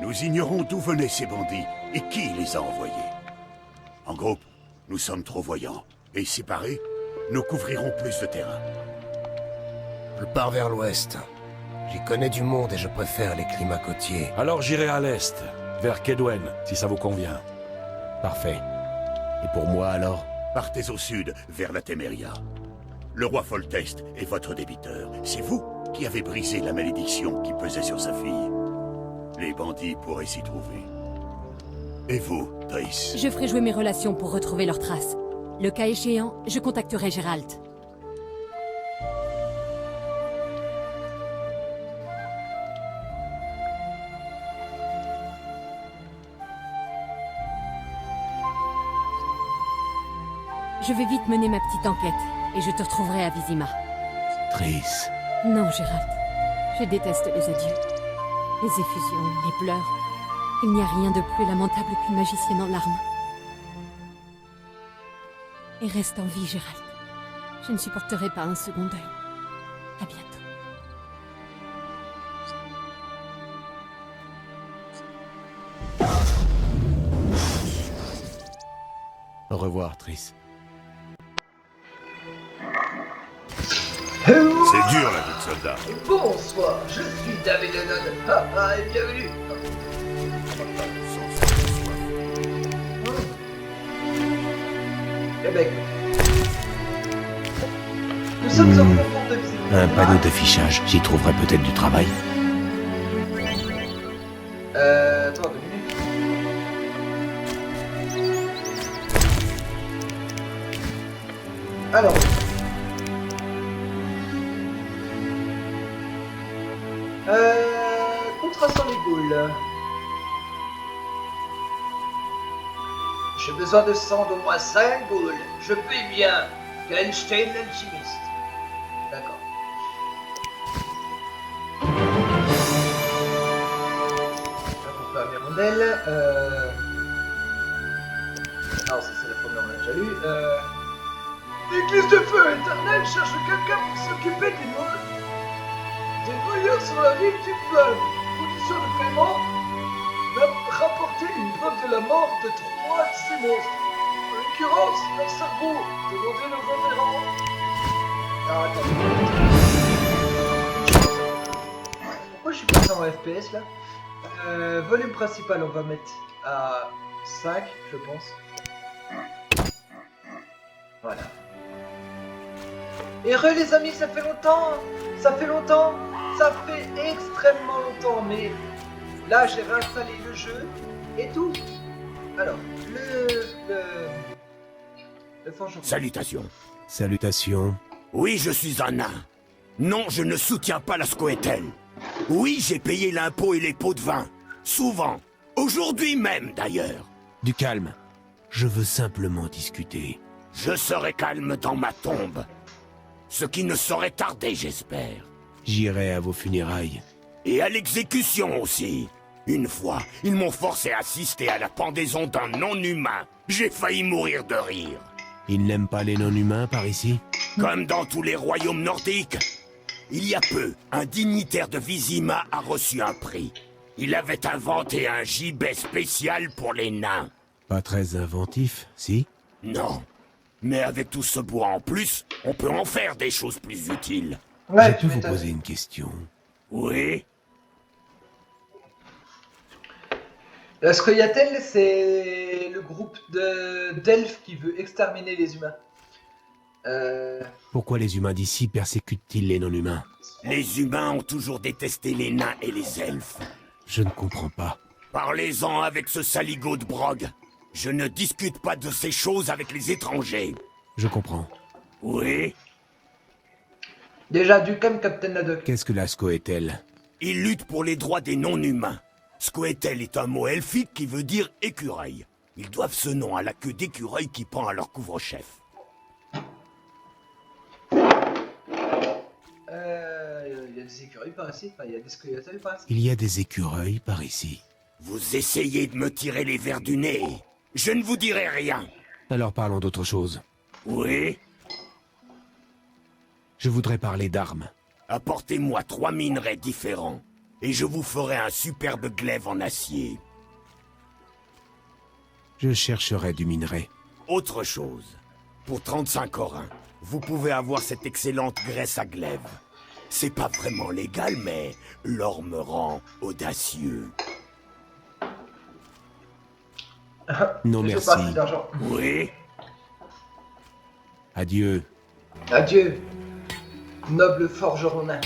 Nous ignorons d'où venaient ces bandits et qui les a envoyés. En groupe, nous sommes trop voyants. Et séparés, nous couvrirons plus de terrain. Je pars vers l'ouest. J'y connais du monde et je préfère les climats côtiers. Alors j'irai à l'est, vers Kedwen, si ça vous convient. Parfait. Et pour moi alors? Partez au sud, vers la Téméria. Le roi Foltest est votre débiteur. C'est vous qui avez brisé la malédiction qui pesait sur sa fille. Les bandits pourraient s'y trouver. Et vous, Triss? Je ferai jouer mes relations pour retrouver leurs traces. Le cas échéant, je contacterai Geralt. Je vais vite mener ma petite enquête, et je te retrouverai à Vizima. Triss. Non, Geralt. Je déteste les adieux. Les effusions, les pleurs. Il n'y a rien de plus lamentable qu'une magicienne en larmes. Et reste en vie, Geralt. Je ne supporterai pas un second deuil. À bientôt. Au revoir, Triss. C'est dur, la vie de soldat. Bonsoir, je suis David Lennon. Et bienvenue. Eh ben, nous sommes au fond de Vizima. Un panneau d'affichage, j'y trouverai peut-être du travail. Attends 2 minutes. Alors. Contrastant les goules. J'ai besoin de sang d'au moins 5 goules. Je paye bien. Galstein l'alchimiste. D'accord. On peut la rondelle. Alors ça c'est la première, on l'a déjà lu. L'église de feu éternel cherche quelqu'un pour s'occuper des monstres. Des grouilleurs sur la rive du fleuve. Condition de paiement, rapporter une preuve de la mort de 3 de ces monstres. En l'occurrence, leur cerveau. Demandez le reverrant. Alors attends. Pourquoi je suis passé en FPS là? Volume principal, on va mettre à 5, je pense. Voilà. Et les amis, ça fait longtemps. Ça fait longtemps. Ça fait extrêmement longtemps, mais là j'ai réinstallé le jeu et tout. Alors, le forgeron. Salutations. Salutations. Oui, je suis un nain. Non, je ne soutiens pas la Scoëtel. Oui, j'ai payé l'impôt et les pots de vin. Souvent. Aujourd'hui même, d'ailleurs. Du calme. Je veux simplement discuter. Je serai calme dans ma tombe. Ce qui ne saurait tarder, j'espère. J'irai à vos funérailles. Et à l'exécution aussi. Une fois, ils m'ont forcé à assister à la pendaison d'un non-humain. J'ai failli mourir de rire. Ils n'aiment pas les non-humains par ici? Comme dans tous les royaumes nordiques. Il y a peu, un dignitaire de Vizima a reçu un prix. Il avait inventé un gibet spécial pour les nains. Pas très inventif, si? Non. Mais avec tout ce bois en plus, on peut en faire des choses plus utiles. Ouais, Je peux vous poser une question? Oui. La Scoia'tael, c'est le groupe d'elfes qui veut exterminer les humains. Pourquoi les humains d'ici persécutent-ils les non-humains? Les humains ont toujours détesté les nains et les elfes. Je ne comprends pas. Parlez-en avec ce saligot de Brog. Je ne discute pas de ces choses avec les étrangers. Je comprends. Oui. Déjà, du calme, Captain Haddock. Qu'est-ce que la Scoëtel? Ils luttent pour les droits des non-humains. Scoëtel est un mot elfique qui veut dire écureuil. Ils doivent ce nom à la queue d'écureuil qui pend à leur couvre-chef. Il y a des écureuils par ici. Enfin, il y a des Scoia'tael par ici. Il y a des écureuils par ici. Vous essayez de me tirer les vers du nez. Je ne vous dirai rien. Alors parlons d'autre chose. Oui. Je voudrais parler d'armes. Apportez-moi 3 minerais différents. et je vous ferai un superbe glaive en acier. Je chercherai du minerai. Autre chose, pour 35 orins, vous pouvez avoir cette excellente graisse à glaive. C'est pas vraiment légal, mais l'or me rend audacieux. Non, J'ai merci. pas assez d'argent. Oui? Adieu. Adieu, noble forgeron nain.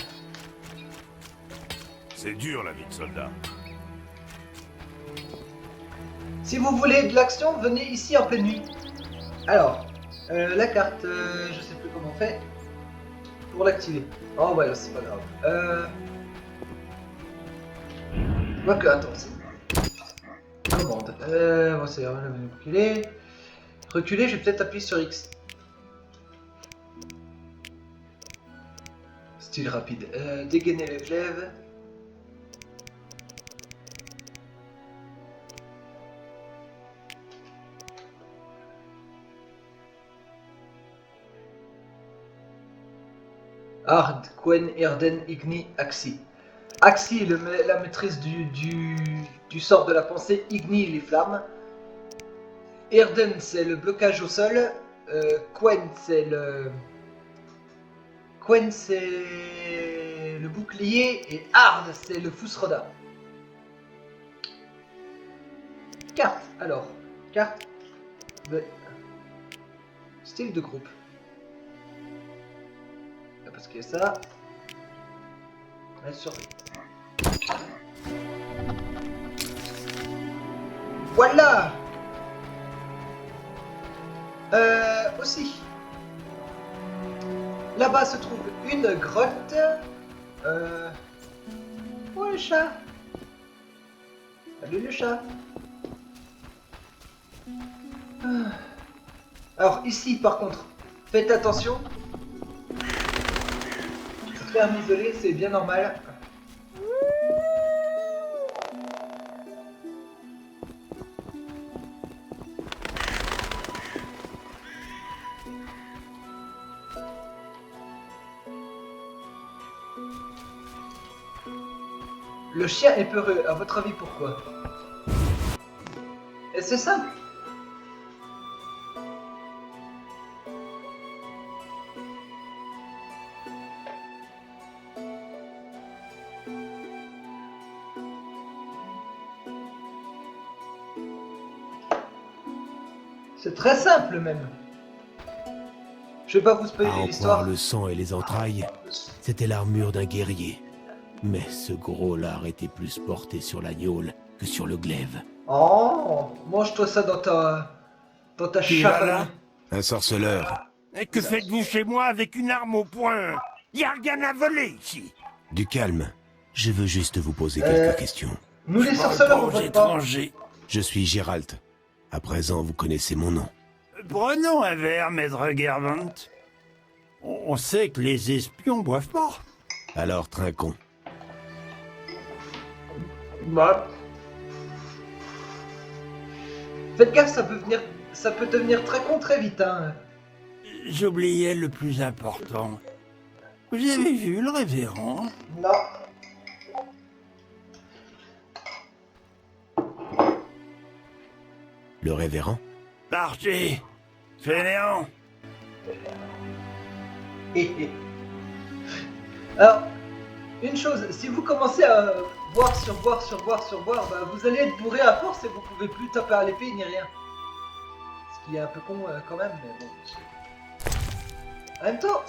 C'est dur la vie de soldat. Si vous voulez de l'action, venez ici en pleine nuit. Alors, la carte, je sais plus comment on fait pour l'activer. Oh ouais, c'est pas grave. Quoique, attends, c'est... Commande. Bon, c'est reculer. Reculer, je vais peut-être appuyer sur X. Style rapide. Dégainer le glaive. Ard, Quen, Erden, Igni, Axi. Axi, la maîtrise du sort de la pensée. Igni, les flammes. Erden, c'est le blocage au sol. Quen, c'est le... Quen, c'est le bouclier. Et Ard, c'est le Fusroda. Carte, alors. Carte. Style de groupe. Parce qu'il y a ça. Elle survit. Voilà. Aussi. Là-bas se trouve une grotte. Où est le chat? Salut le chat. Alors ici par contre, faites attention. Se faire isoler, c'est bien normal. Le chien est peureux, à votre avis pourquoi? Et c'est simple. C'est très simple même. Je vais pas vous À spoiler en croire l'histoire. le sang et les entrailles, c'était l'armure d'un guerrier. Mais ce gros lard était plus porté sur la gnôle que sur le glaive. Oh, mange-toi ça dans ta chatte. Un sorceleur. Et que faites-vous chez moi avec une arme au poing? Y a rien à voler ici. Du calme. Je veux juste vous poser quelques questions. Nous les sorceleurs, on aux vote pas. étrangers. Je suis Gérald. À présent, vous connaissez mon nom. Prenons un verre, maître Gervant. On sait que les espions boivent pas. Alors, trinquons. Bah. Faites gaffe, ça peut devenir très con très vite, hein. J'oubliais le plus important. Vous avez vu le révérend? Non. Le révérend? Archer, fainéant. Alors, une chose, si vous commencez à boire, bah, vous allez être bourré à force et vous pouvez plus taper à l'épée ni rien. Ce qui est un peu con quand même, mais bon. En même temps,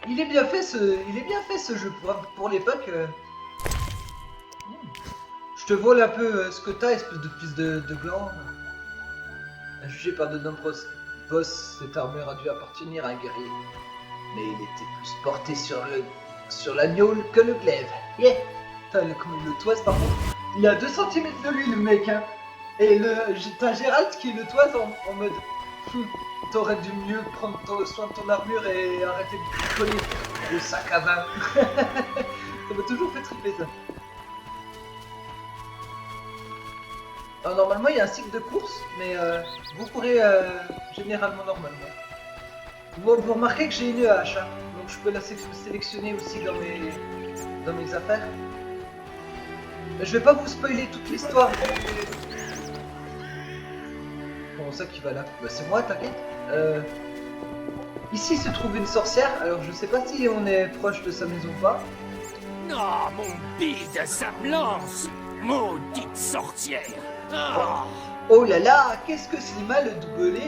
il est bien fait ce jeu pour l'époque. Je te vole un peu ce que t'as, espèce de fils de gland. Jugé par de nombreux boss, cette armure a dû appartenir à un guerrier. Mais il était plus porté sur la gnôle que le glaive. Yeah. Putain, comme il le toise par contre. Il a 2 cm de lui le mec, hein. Et t'as Gérald qui le toise en mode... T'aurais dû mieux prendre soin de ton armure et arrêter de coller le sac à vin. Ça m'a toujours fait triper ça. Alors, normalement il y a un cycle de course, mais vous pourrez généralement normalement. Vous remarquez que j'ai une hache, hein, donc je peux la sélectionner aussi dans mes affaires. Je vais pas vous spoiler toute l'histoire. Comment ça qui va là? Bah c'est moi, t'inquiète. Ici se trouve une sorcière, alors je sais pas si on est proche de sa maison ou pas. Ah, mon bide, ça me lance! Maudite sorcière! Ah, Oh là là, qu'est-ce que c'est mal doublé.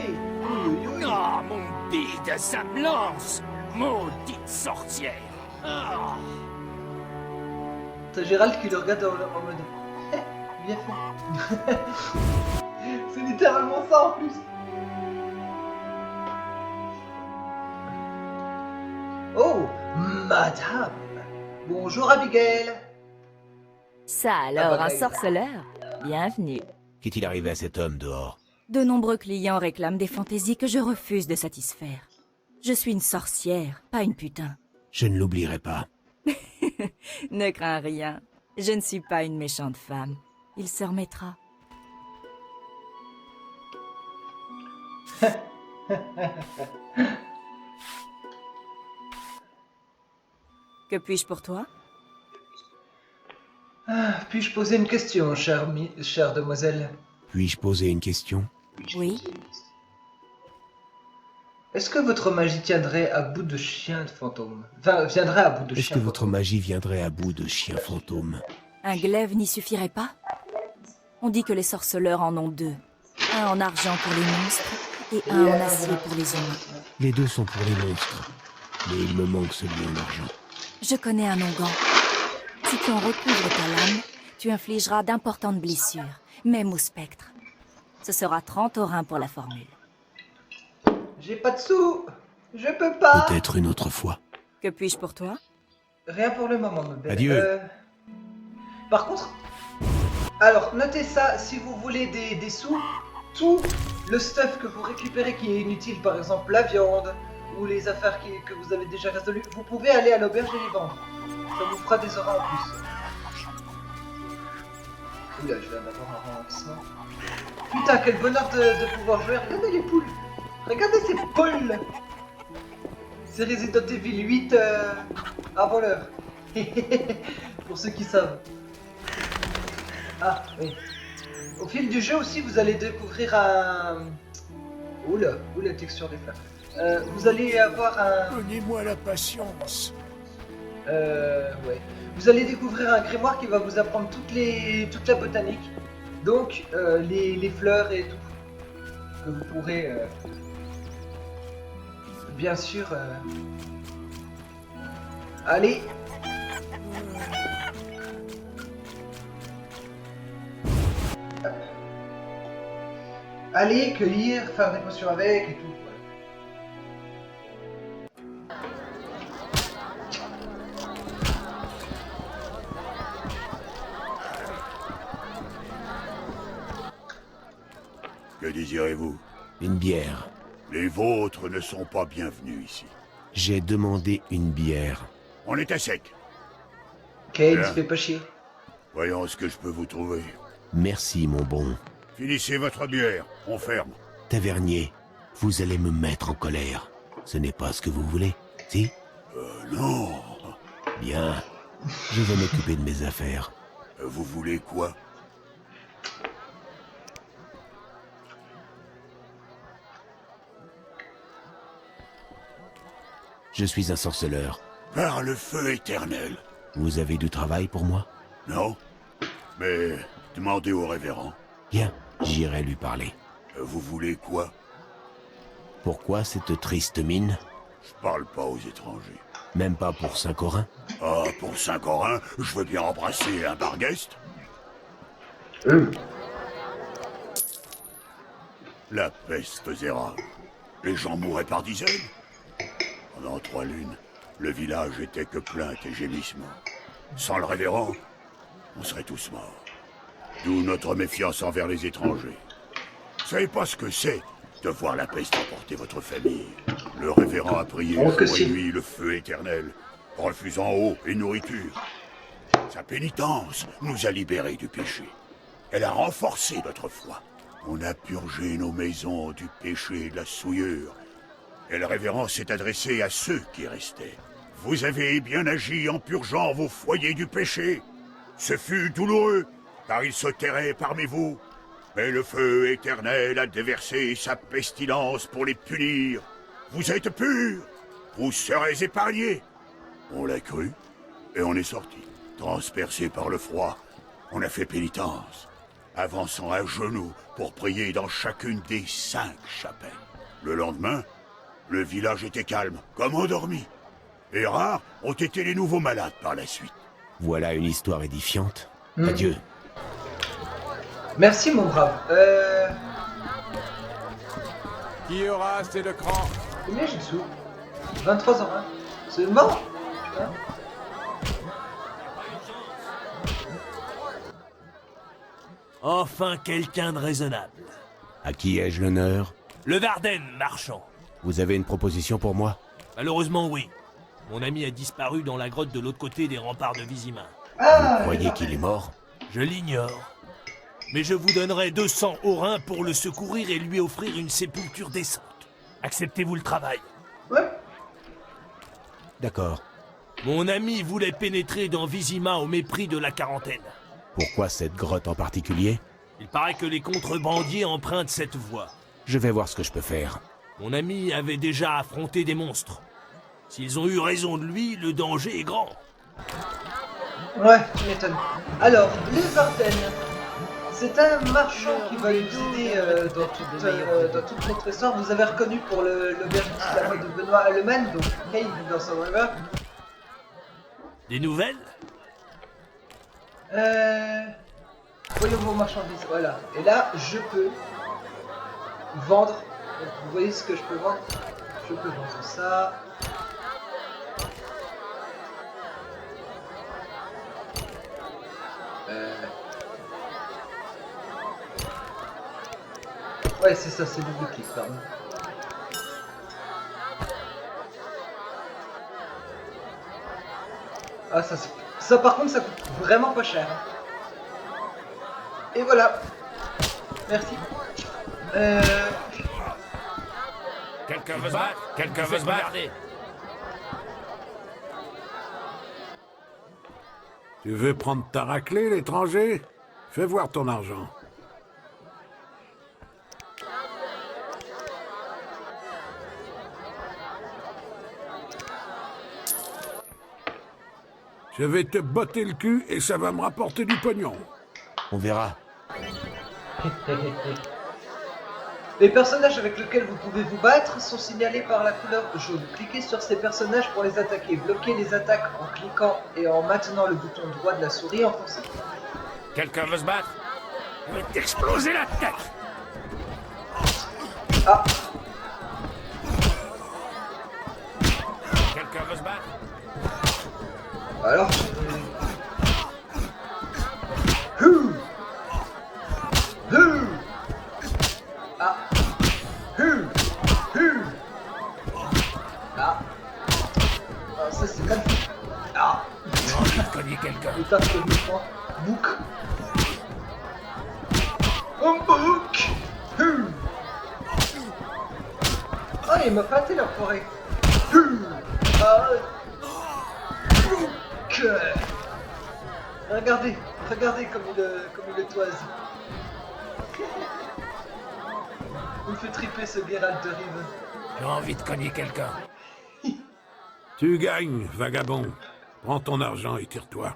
ah, mon bide, ça me lance! Maudite sorcière! Ah. T'as Gérald qui le regarde en mode bien fait. C'est littéralement ça en plus. Oh, madame. Bonjour Abigail. Ça alors, un Abigail. sorceleur? Bienvenue. Qu'est-il arrivé à cet homme dehors? De nombreux clients réclament des fantaisies que je refuse de satisfaire. Je suis une sorcière, pas une putain. Je ne l'oublierai pas. Ne crains rien. Je ne suis pas une méchante femme. Il se remettra. Que puis-je pour toi? Puis-je poser une question, chère demoiselle? Puis-je poser une question? Oui. Est-ce que votre magie tiendrait à bout de chien fantôme? Enfin, viendrait à bout de Est-ce chien que votre fantôme. magie viendrait à bout de chiens fantômes? Un glaive n'y suffirait pas? On dit que les sorceleurs en ont deux. Un en argent pour les monstres et un en acier pour les humains. Les deux sont pour les monstres. Mais il me manque celui en argent. Je connais un onguent. Si tu en recouvres ta lame, tu infligeras d'importantes blessures, même au spectre. Ce sera 30 orins pour la formule. J'ai pas de sous. Je peux pas. Peut-être une autre fois. Que puis-je pour toi? Rien pour le moment, ma belle. Adieu. Par contre, alors notez ça, si vous voulez des sous, tout le stuff que vous récupérez qui est inutile, par exemple la viande ou les affaires que vous avez déjà résolues, vous pouvez aller à l'auberge et les vendre. Ça vous fera des euros en plus. Oula, je viens d'avoir un ralentissement. Putain, quel bonheur de pouvoir jouer. Regardez les poules. Regardez ces poules. C'est Resident Evil 8 avant l'heure. Pour ceux qui savent. Ah, oui. Au fil du jeu aussi, vous allez découvrir un... Oula, oula, texture des flammes. Vous allez avoir un... Donnez-moi la patience. Ouais. Vous allez découvrir un grimoire qui va vous apprendre toute la botanique. Donc, les fleurs et tout. Que vous pourrez... bien sûr... Allez. Allez, cueillir, faire des potions avec et tout. Que désirez-vous? Une bière. Les vôtres ne sont pas bienvenus ici. J'ai demandé une bière. On est à sec. Kane, Bien. se fait pas chier. Voyons ce que je peux vous trouver. Merci, mon bon. Finissez votre bière, on ferme. Tavernier, vous allez me mettre en colère. Ce n'est pas ce que vous voulez, si? Non. Bien. Je vais m'occuper de mes affaires. Vous voulez quoi? Je suis un sorceleur. Par le feu éternel. Vous avez du travail pour moi? Non? Mais demandez au révérend. Bien, j'irai lui parler. Vous voulez quoi? Pourquoi cette triste mine? Je parle pas aux étrangers. Même pas pour Saint-Corin? Ah, pour Saint-Corin, je veux bien embrasser un bargueste. La peste faisait rage. Les gens mouraient par dizaines. Pendant 3 lunes, le village était que plaintes et gémissements. Sans le révérend, on serait tous morts. D'où notre méfiance envers les étrangers. Vous savez pas ce que c'est de voir la peste emporter votre famille. Le révérend a prié Oh, que jour si. et nuit le feu éternel, refusant eau et nourriture. Sa pénitence nous a libérés du péché. Elle a renforcé notre foi. On a purgé nos maisons du péché et de la souillure. Et le révérend s'est adressé à ceux qui restaient. Vous avez bien agi en purgeant vos foyers du péché. Ce fut douloureux, car il se terrait parmi vous. Mais le feu éternel a déversé sa pestilence pour les punir. Vous êtes purs, vous serez épargnés. On l'a cru, et on est sorti. Transpercé par le froid, on a fait pénitence, avançant à genoux pour prier dans chacune des 5 chapelles. Le lendemain, le village était calme, comme endormi. Et rares ont été les nouveaux malades par la suite. Voilà une histoire édifiante. Adieu. Merci mon brave. Qui aura assez de cran? Combien j'ai de sous? 23 en 1. C'est mort. Putain. Enfin quelqu'un de raisonnable. À qui ai-je l'honneur? Le Varden, marchand. Vous avez une proposition pour moi? Malheureusement, oui. Mon ami a disparu dans la grotte de l'autre côté des remparts de Vizima. Ah, Vous croyez qu'il est mort? Je l'ignore. Mais je vous donnerai 200 aurins pour le secourir et lui offrir une sépulture décente. Acceptez-vous le travail? ouais. D'accord. Mon ami voulait pénétrer dans Vizima au mépris de la quarantaine. Pourquoi cette grotte en particulier? Il paraît que les contrebandiers empruntent cette voie. Je vais voir ce que je peux faire. Mon ami avait déjà affronté des monstres. S'ils ont eu raison de lui, le danger est grand. Ouais, tu m'étonnes. Alors, les Varden. C'est un marchand qui va nous aider dans toute notre histoire. Vous avez reconnu pour l'aubergiste la voix de Benoît Alleman, donc Cave dans Survivor. Des nouvelles? Voyons vos marchandises, voilà. Et là, je peux vendre. Donc, vous voyez ce que je peux vendre? Je peux vendre ça. Ouais, c'est ça, c'est double clic, pardon. Ah, ça par contre, ça coûte vraiment pas cher. Et voilà. Merci. Quelqu'un veut se battre? Quelqu'un veut se battre? Tu veux prendre ta raclée, l'étranger? Fais voir ton argent. Je vais te botter le cul et ça va me rapporter du pognon. On verra. Les personnages avec lesquels vous pouvez vous battre sont signalés par la couleur jaune. Cliquez sur ces personnages pour les attaquer. Bloquez les attaques en cliquant et en maintenant le bouton droit de la souris enfoncé. Quelqu'un veut se battre? Je vais t'exploser la tête! Ah, Quelqu'un veut se battre? alors Ah. Ah. Ah, ça c'est mal fait. Ah. J'ai envie de cogner quelqu'un. Putain, que je me prends. Bouc. Oh, bouc. Ah, il m'a pâté l'enfoiré. Ah. Bouc. Regardez comme il le toise. Il me fait triper ce Geralt de Rive. J'ai envie de cogner quelqu'un. Tu gagnes, vagabond. Prends ton argent et tire-toi.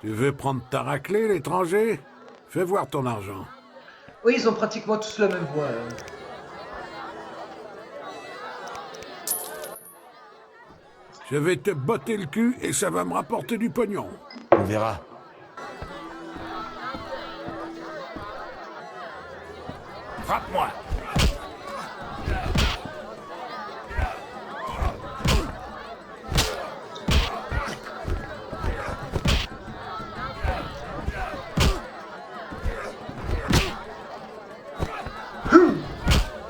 Tu veux prendre ta raclée, l'étranger? Fais voir ton argent. Oui, ils ont pratiquement tous la même voix. Je vais te botter le cul et ça va me rapporter du pognon. On verra. Frappe-moi!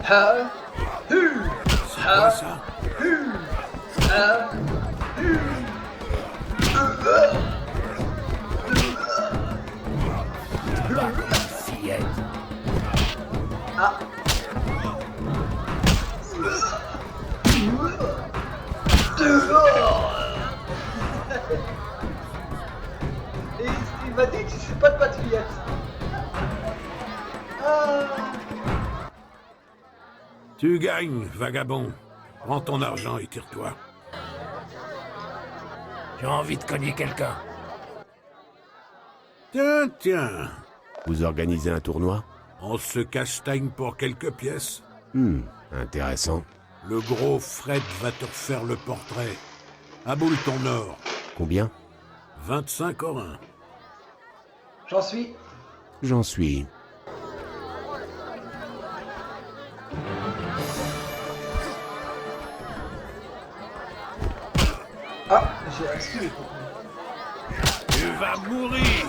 Ha! C'est quoi ça? Fillette! Ah! Tu gagnes, vagabond. Prends ton argent et tire-toi. J'ai envie de cogner quelqu'un. Tiens, tiens. Vous organisez un tournoi? On se castagne pour quelques pièces. Intéressant. Le gros Fred va te refaire le portrait. Aboule ton or. Combien? 25 orins. J'en suis. J'en suis. Ah, j'ai reçu. Tu vas mourir.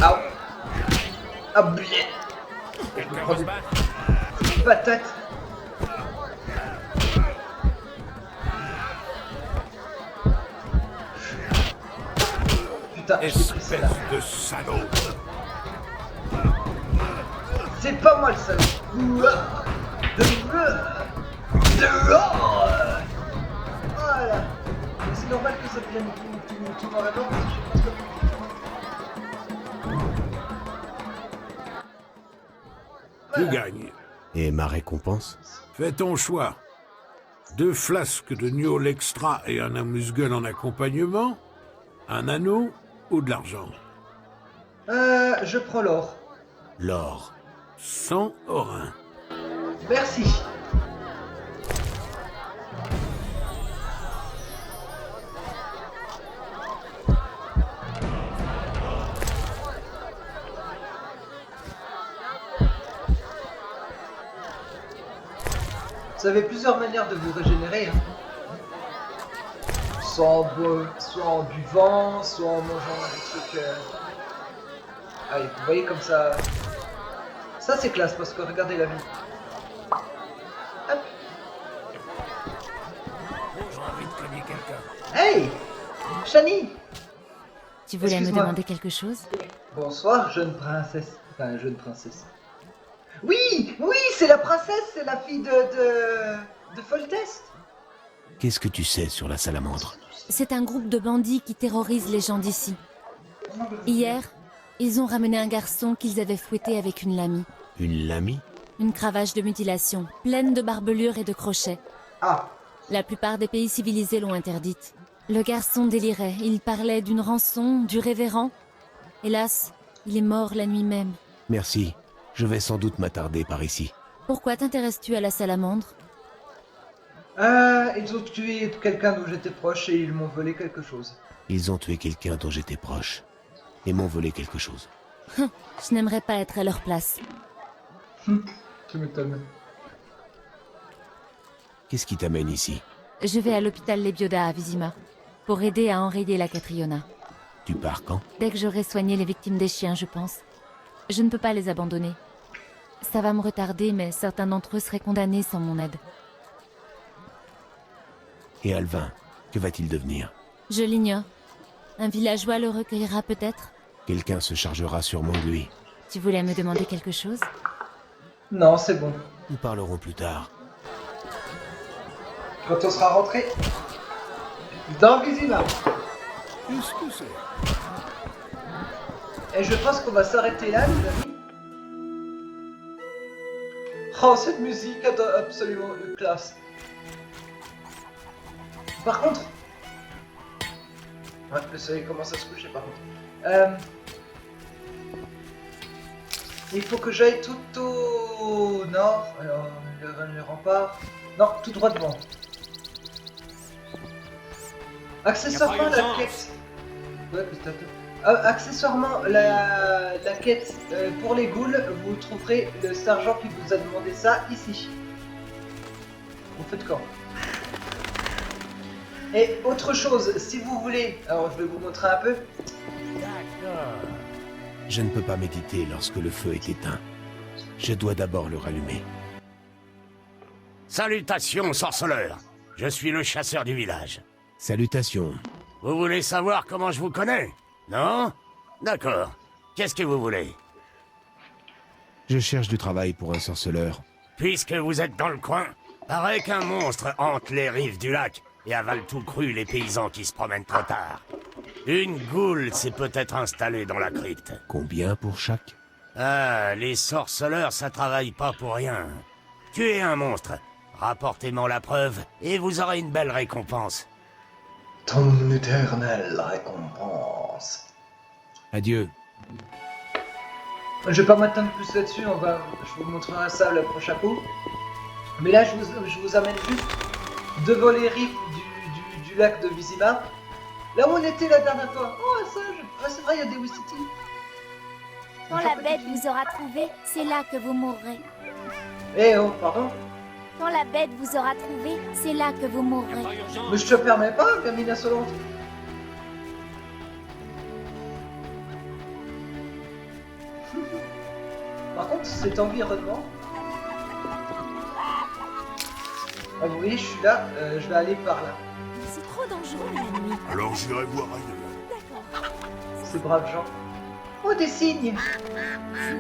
Ah. Ah, blé. Quelqu'un veut se battre? Patate. Putain, j'ai pris celle-là. Espèce de salaud. C'est pas moi le salaud. Voilà. Mais c'est normal que ça devienne tout noir et blanc, parce que je pense que... Tu gagnes. Et ma récompense? Fais ton choix. 2 flasques de Niol extra et un amuse-gueule en accompagnement, un anneau ou de l'argent. Je prends l'or. L'or. 100 orins. Merci. Vous avez plusieurs manières de vous régénérer. Hein. Soit en buvant, soit en mangeant des trucs... Allez, vous voyez comme ça... Ça c'est classe parce que regardez la vie. Hop. J'ai envie de cogner quelqu'un. Hey Shani. Tu voulais me Excuse-moi. demander quelque chose? Bonsoir, jeune princesse. Enfin, jeune princesse. Oui, oui, c'est la princesse, c'est la fille de Foltest. Qu'est-ce que tu sais sur la salamandre? C'est un groupe de bandits qui terrorisent les gens d'ici. Hier, ils ont ramené un garçon qu'ils avaient fouetté avec une lamie. Une lamie? Une cravache de mutilation, pleine de barbelures et de crochets. Ah. La plupart des pays civilisés l'ont interdite. Le garçon délirait, il parlait d'une rançon, du révérend. Hélas, il est mort la nuit même. Merci. Je vais sans doute m'attarder par ici. Pourquoi t'intéresses-tu à la salamandre? Ils ont tué quelqu'un dont j'étais proche et ils m'ont volé quelque chose. Ils ont tué quelqu'un dont j'étais proche. Et m'ont volé quelque chose. Je n'aimerais pas être à leur place. Tu m'étonnes. Qu'est-ce qui t'amène ici? Je vais à l'hôpital Lebioda à Vizima, pour aider à enrayer la Catriona. Tu pars quand? Dès que j'aurai soigné les victimes des chiens, je pense. Je ne peux pas les abandonner. Ça va me retarder, mais certains d'entre eux seraient condamnés sans mon aide. Et Alvin, que va-t-il devenir? Je l'ignore. Un villageois le recueillera peut-être? Quelqu'un se chargera sûrement de lui. Tu voulais me demander quelque chose? Non, c'est bon. Nous parlerons plus tard. Quand on sera rentré dans Vizima. Qu'est-ce que c'est? Et je pense qu'on va s'arrêter là, les amis. Oh, cette musique est absolument classe. Par contre... Ouais, le soleil commence à se coucher par contre. Il faut que j'aille tout au nord. Alors, le rempart... Non, tout droit devant. Accessoirement la quête... Ouais, peut-être. Accessoirement, la quête pour les ghouls, vous trouverez le sergent qui vous a demandé ça ici. Au feu de camp. Et autre chose, si vous voulez, alors je vais vous montrer un peu. Je ne peux pas méditer lorsque le feu est éteint. Je dois d'abord le rallumer. Salutations, sorceleur. Je suis le chasseur du village. Salutations. Vous voulez savoir comment je vous connais? Non? D'accord. Qu'est-ce que vous voulez? Je cherche du travail pour un sorceleur. Puisque vous êtes dans le coin, paraît qu'un monstre hante les rives du lac et avalent tout cru les paysans qui se promènent trop tard. Une goule s'est peut-être installée dans la crypte. Combien pour chaque? Ah, les sorceleurs, ça travaille pas pour rien. Tuez un monstre, rapportez-moi la preuve, et vous aurez une belle récompense. Ton éternelle récompense. Adieu. Je vais pas m'attendre plus là-dessus, je vous montrerai ça le prochain coup. Mais là, je vous amène juste devant les rives du lac de Vizimar. Là où on était la dernière fois. Oh, ça, c'est vrai, il y a des Wistiti. Quand la bête vous aura trouvé, c'est là que vous mourrez. Eh oh, pardon. Quand la bête vous aura trouvé, c'est là que vous mourrez. Mais je te permets pas, gamine insolente. Par contre, cet environnement... Ah oui, je suis là, je vais aller par là. C'est trop dangereux la nuit. Alors j'irai voir ailleurs. D'accord. Ces braves gens. Oh, des cygnes.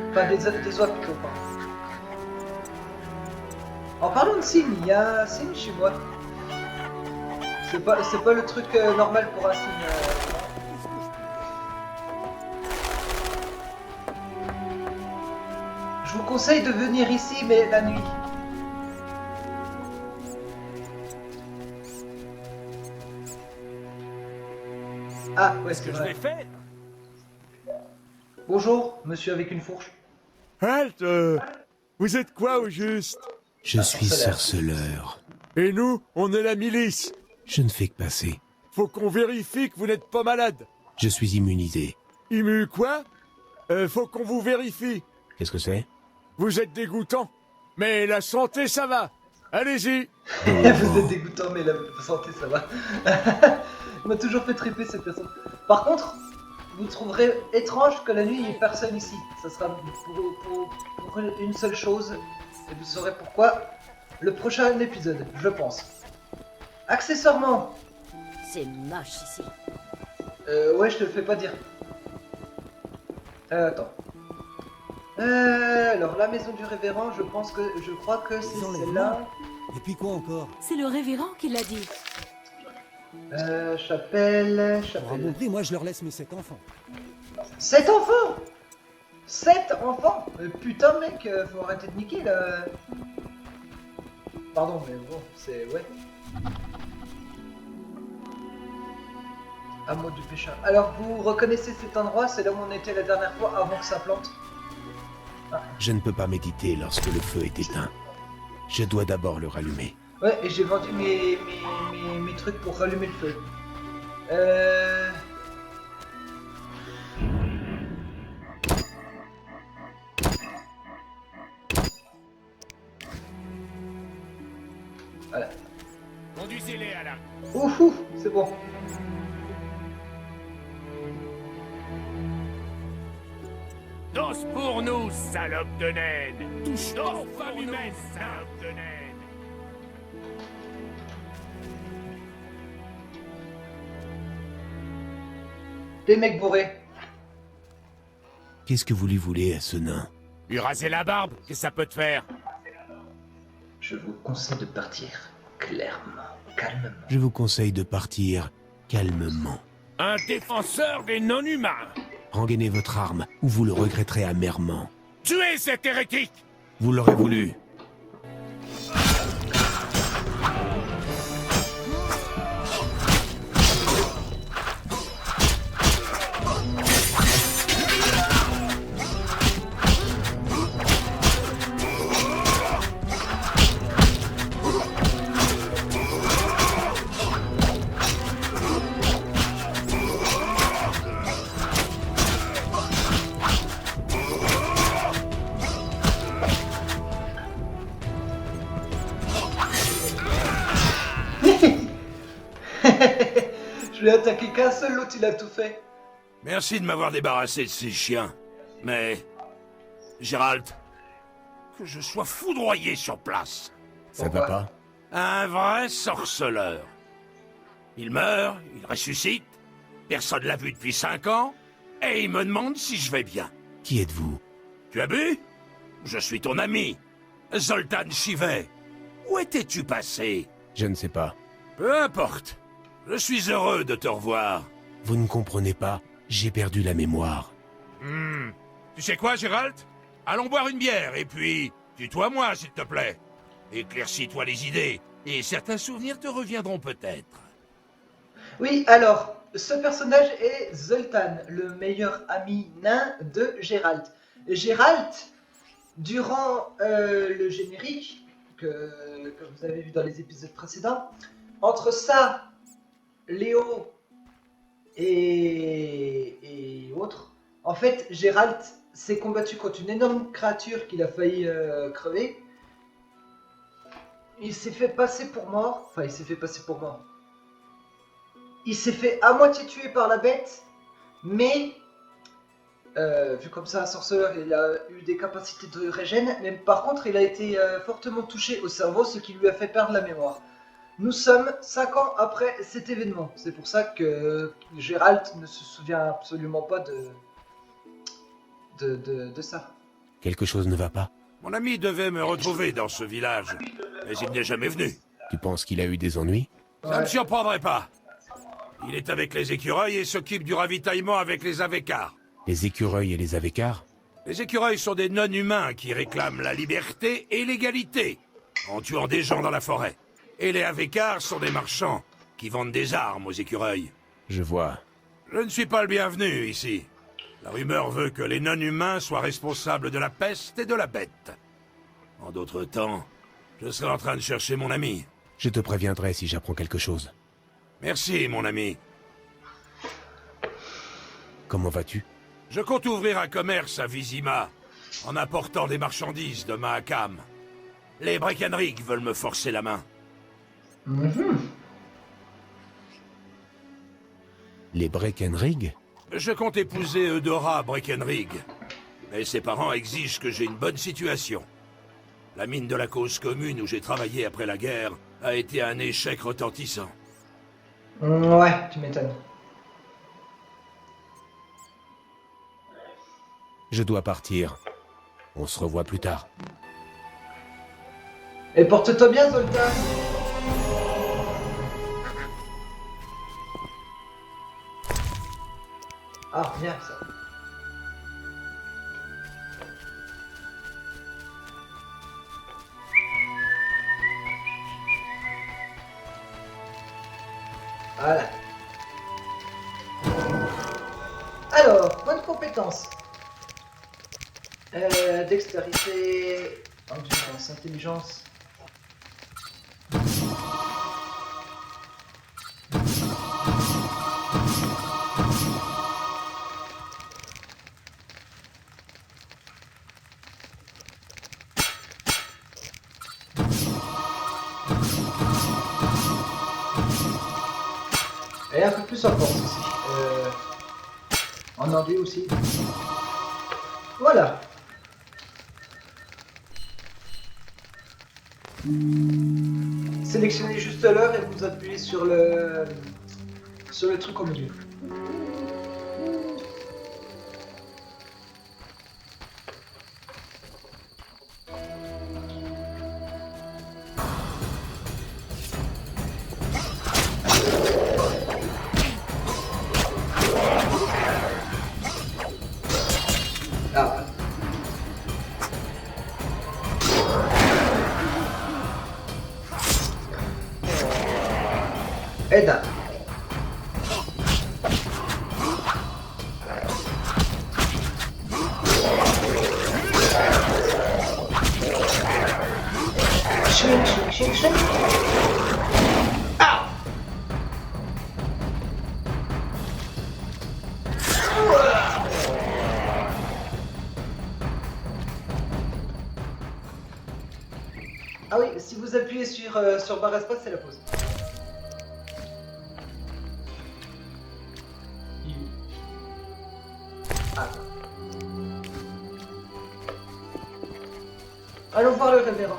Enfin, des oies plutôt, pas. En parlant de cygnes, il y a un cygne chez moi. C'est pas le truc normal pour un cygne. Je vous conseille de venir ici, mais la nuit. Ah, ouais, Qu'est-ce que je vais faire? Bonjour, monsieur avec une fourche. Halte vous êtes quoi au juste? Je suis sorceleur. Et nous, on est la milice. Je ne fais que passer. Faut qu'on vérifie que vous n'êtes pas malade. Je suis immunisé. Immu quoi? Faut qu'on vous vérifie. Qu'est-ce que c'est? Vous êtes dégoûtant, mais la santé ça va. Allez-y. Vous êtes dégoûtant, mais la santé ça va. Il m'a toujours fait triper cette personne. Par contre, vous trouverez étrange que la nuit il n'y ait personne ici. Ça sera pour une seule chose, et vous saurez pourquoi le prochain épisode, je pense. Accessoirement. C'est moche ici. Ouais, je te le fais pas dire. Attends. Alors la maison du révérend, je crois que c'est celle-là. Et puis quoi encore? C'est le révérend qui l'a dit. Chapelle. Pour un bon prix, moi je leur laisse mes 7 enfants. 7 enfants 7 enfants Putain mec, faut arrêter de niquer là. Pardon, mais bon, c'est... ouais. À mot du pécheur. Alors vous reconnaissez cet endroit, c'est là où on était la dernière fois avant que ça plante. Je ne peux pas méditer lorsque le feu est éteint. Je dois d'abord le rallumer. Ouais, et j'ai vendu mes trucs pour rallumer le feu. Voilà. Conduisez-les à la... Ouf, c'est bon. Tous pour nous, salope de naine! Touche nos femmes humaines, salope de naine! Des mecs bourrés. Qu'est-ce que vous lui voulez à ce nain? Lui raser la barbe, qu'est-ce que ça peut te faire? Je vous conseille de partir clairement, calmement. Je vous conseille de partir calmement. Un défenseur des non-humains! Rengainez votre arme, ou vous le regretterez amèrement. Tuez cet hérétique! Vous l'aurez voulu. Je l'ai attaqué qu'un seul, l'autre il a tout fait. Merci de m'avoir débarrassé de ces chiens. Mais... Gérald, que je sois foudroyé sur place. Ça va pas? Un vrai sorceleur. Il meurt, il ressuscite, personne l'a vu depuis 5 ans, et il me demande si je vais bien. Qui êtes-vous? Tu as bu? Je suis ton ami, Zoltan Chivet. Où étais-tu passé? Je ne sais pas. Peu importe. Je suis heureux de te revoir. Vous ne comprenez pas, j'ai perdu la mémoire. Tu sais quoi, Gérald? Allons boire une bière, et puis... tutoie-moi, s'il te plaît. Éclaircis-toi les idées, et certains souvenirs te reviendront peut-être. Oui, alors, ce personnage est Zoltan, le meilleur ami nain de Gérald. Gérald, durant le générique, que vous avez vu dans les épisodes précédents, entre ça, Léo et autres, en fait, Gérald s'est combattu contre une énorme créature qu'il a failli crever. Il s'est fait passer pour mort. Enfin, il s'est fait passer pour mort. Il s'est fait à moitié tuer par la bête, mais vu comme ça, un sorceleur, il a eu des capacités de régène, mais par contre, il a été fortement touché au cerveau, ce qui lui a fait perdre la mémoire. Nous sommes 5 ans après cet événement. C'est pour ça que Gérald ne se souvient absolument pas de ça. Quelque chose ne va pas. Mon ami devait me retrouver dans ce village, mais il n'est jamais venu. Tu penses qu'il a eu des ennuis? Ça ne me surprendrait pas. Il est avec les écureuils et s'occupe du ravitaillement avec les Avekars. Les écureuils et les Avekars? Les écureuils sont des non-humains qui réclament la liberté et l'égalité, en tuant des gens dans la forêt. Et les Avekars sont des marchands qui vendent des armes aux écureuils. Je vois. Je ne suis pas le bienvenu ici. La rumeur veut que les non-humains soient responsables de la peste et de la bête. En d'autres temps, je serai en train de chercher mon ami. Je te préviendrai si j'apprends quelque chose. Merci, mon ami. Comment vas-tu? Je compte ouvrir un commerce à Vizima, en apportant des marchandises de Mahakam. Les Breckenridge veulent me forcer la main. Les Breckenridge? Je compte épouser Eudora Breckenridge, mais ses parents exigent que j'ai une bonne situation. La mine de la cause commune où j'ai travaillé après la guerre a été un échec retentissant. Ouais, tu m'étonnes. Je dois partir. On se revoit plus tard. Et porte-toi bien, Zoltan. Ah, bien ça. Voilà. Alors, bonne compétence. Dextérité, endurance, intelligence. Et un peu plus en force aussi. En enduit aussi. Voilà. Sélectionnez juste l'heure et vous appuyez sur le truc au milieu. Ah. Aide. Ching. Ah. Ah oui, si vous appuyez sur barre espace, c'est la pause. Ah. Allons voir le révérend.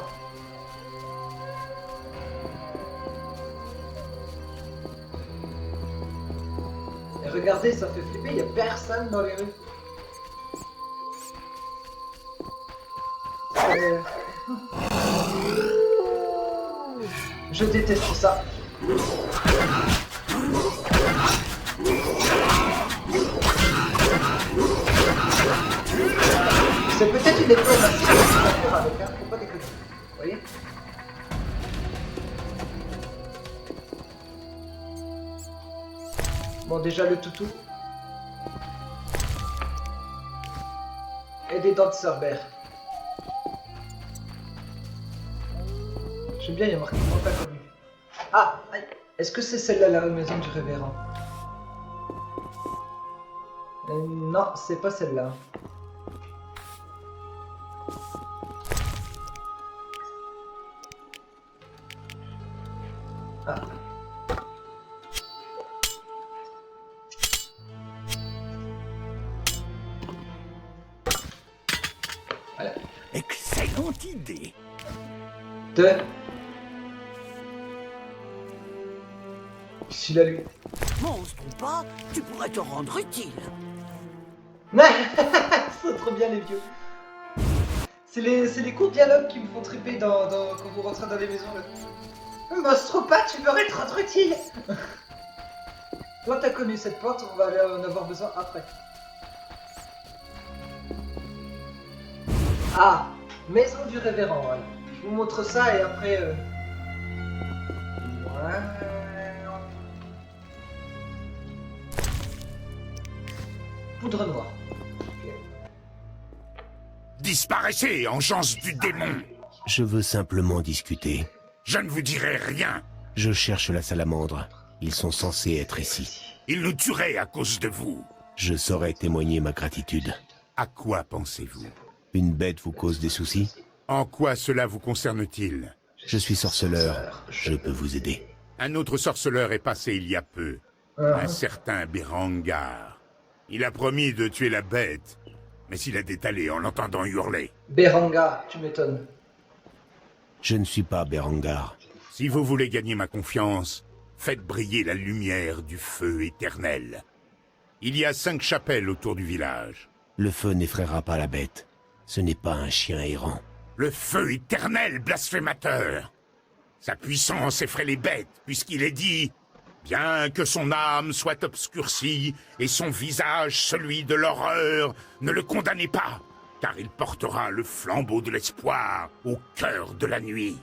Et regardez, ça fait flipper, il n'y a personne dans les rues. Je déteste ça. C'est peut-être une épreuve assez difficile à faire avec, hein, faut pas déconner. Vous voyez? Bon, déjà le toutou. Et des dents de Cerbère. J'aime bien, il y a marqué Quentin connu. Ah, est-ce que c'est celle-là la maison du révérend? Non, c'est pas celle-là. Ah. Voilà. Excellente idée. Deux. S'il a lu. Monstre ou pas, tu pourrais te rendre utile. C'est trop bien les vieux. C'est les courts dialogues qui me font triper quand vous rentrez dans les maisons. Là. Monstre ou pas, tu pourrais te rendre utile. Toi t'as connu cette porte, on va aller en avoir besoin après. Ah, maison du révérend, voilà. Je vous montre ça et après... Ouais... Poudre noire. Disparaissez, engeance du démon! Je veux simplement discuter. Je ne vous dirai rien. Je cherche la salamandre. Ils sont censés être ici. Ils nous tueraient à cause de vous. Je saurais témoigner ma gratitude. À quoi pensez-vous? Une bête vous cause des soucis? En quoi cela vous concerne-t-il? Je suis sorceleur. Je peux vous aider. Un autre sorceleur est passé il y a peu. Un certain Berengar. Il a promis de tuer la bête, mais s'il a détalé en l'entendant hurler. Berengar, tu m'étonnes. Je ne suis pas Berengar. Si vous voulez gagner ma confiance, faites briller la lumière du feu éternel. Il y a 5 chapelles autour du village. Le feu n'effraiera pas la bête. Ce n'est pas un chien errant. Le feu éternel, blasphémateur! Sa puissance effraie les bêtes, puisqu'il est dit « Bien que son âme soit obscurcie, et son visage celui de l'horreur, ne le condamnez pas, car il portera le flambeau de l'espoir au cœur de la nuit.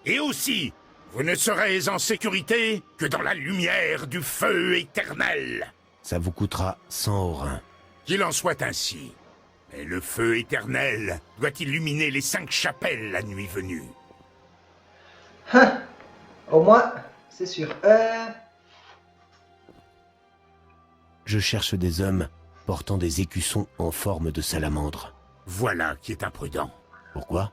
Et aussi, vous ne serez en sécurité que dans la lumière du feu éternel. » Ça vous coûtera 100 orins. Qu'il en soit ainsi. Mais le feu éternel doit illuminer les 5 chapelles la nuit venue. Au moins, c'est sûr. Je cherche des hommes portant des écussons en forme de salamandre. Voilà qui est imprudent. Pourquoi?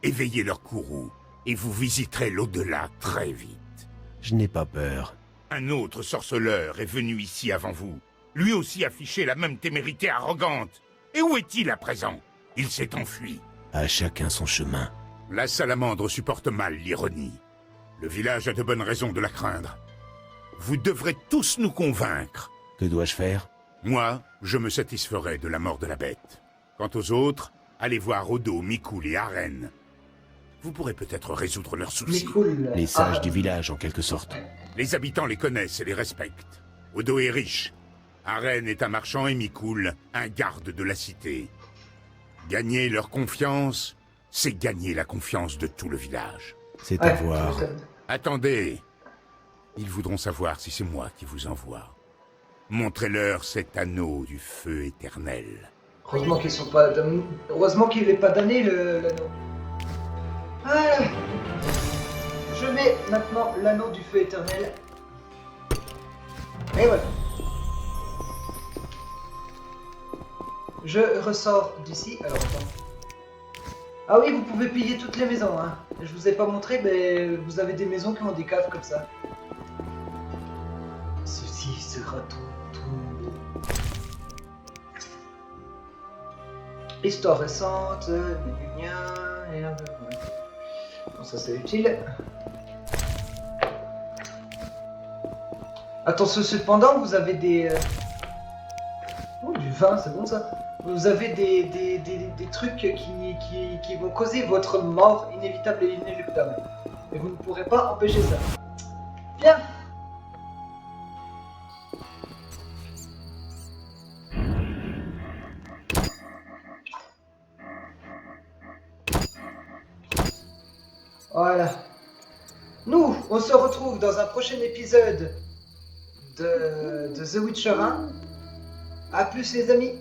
Éveillez leur courroux, et vous visiterez l'au-delà très vite. Je n'ai pas peur. Un autre sorceleur est venu ici avant vous. Lui aussi affichait la même témérité arrogante. Et où est-il à présent? Il s'est enfui. À chacun son chemin. La salamandre supporte mal l'ironie. Le village a de bonnes raisons de la craindre. Vous devrez tous nous convaincre. Que dois-je faire? Moi, je me satisferai de la mort de la bête. Quant aux autres, allez voir Odo, Mikul et Aren. Vous pourrez peut-être résoudre leurs soucis. Les sages du village, en quelque sorte. Les habitants les connaissent et les respectent. Odo est riche. Aren est un marchand et Mikul, un garde de la cité. Gagner leur confiance, c'est gagner la confiance de tout le village. C'est à voir. Attendez. Ils voudront savoir si c'est moi qui vous envoie. Montrez-leur cet anneau du feu éternel. Heureusement qu'ils sont pas... Heureusement qu'il n'est pas damné, l'anneau. Voilà. Je mets maintenant l'anneau du feu éternel. Et voilà. Je ressors d'ici. Alors, attends. Ah oui, vous pouvez piller toutes les maisons, hein. Je vous ai pas montré, mais vous avez des maisons qui ont des caves comme ça. Ceci sera ton... Histoire récente, et un peu... Bon, ça c'est utile. Attention, cependant, vous avez des... Oh, du vin, c'est bon ça. Vous avez des trucs qui vont causer votre mort inévitable et inéluctable. Et vous ne pourrez pas empêcher ça. Bien. Voilà. Nous, on se retrouve dans un prochain épisode de The Witcher 1. A plus les amis.